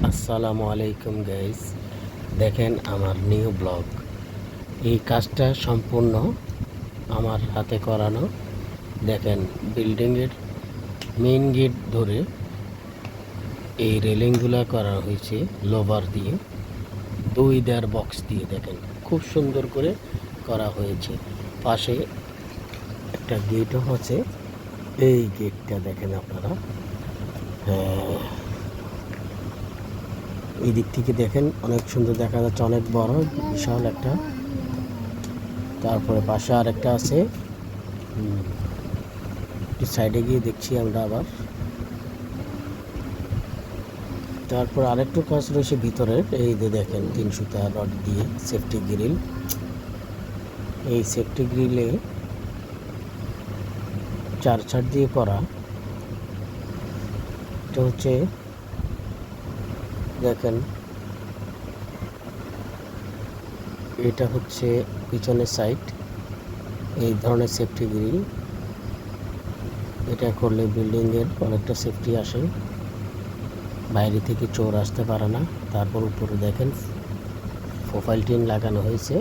আসসালামু আলাইকুম গাইস, দেখেন আমার নিউ ব্লগ। এই কাজটা সম্পূর্ণ আমার হাতে করানো। দেখেন বিল্ডিংয়ের মেইন গেট ধরে এই রেলিংগুলো করা হয়েছে লোভার দিয়ে, 2 দেয়ার বক্স দিয়ে। দেখেন খুব সুন্দর করে করা হয়েছে। পাশে একটা গেটও আছে, এই গেটটা দেখেন আপনারা। হ্যাঁ, এই দিক থেকে দেখেন অনেক সুন্দর দেখা যাচ্ছে, অনেক বড় বিশাল একটা। তারপরে পাশে আরেকটা আছে, সাইডে গিয়ে দেখছি আমরা আবার। তারপর আরেকটু কাজ রয়েছে ভিতরের, এই যে দেখেন 3 সুতা রড দিয়ে সেফটি গ্রিল। এই সেফটি গ্রিলে 4 ছাড় দিয়ে করা। এটা হচ্ছে দেখেন, এটা হচ্ছে পিছনের সাইড। এই ধরনের সেফটি গ্রিল এটা করলে বিল্ডিংয়ের অনেকটা সেফটি আসে, বাইরে থেকে চোর আসতে পারে না। তারপর উপরে দেখেন প্রোফাইল টিন লাগানো হয়েছে।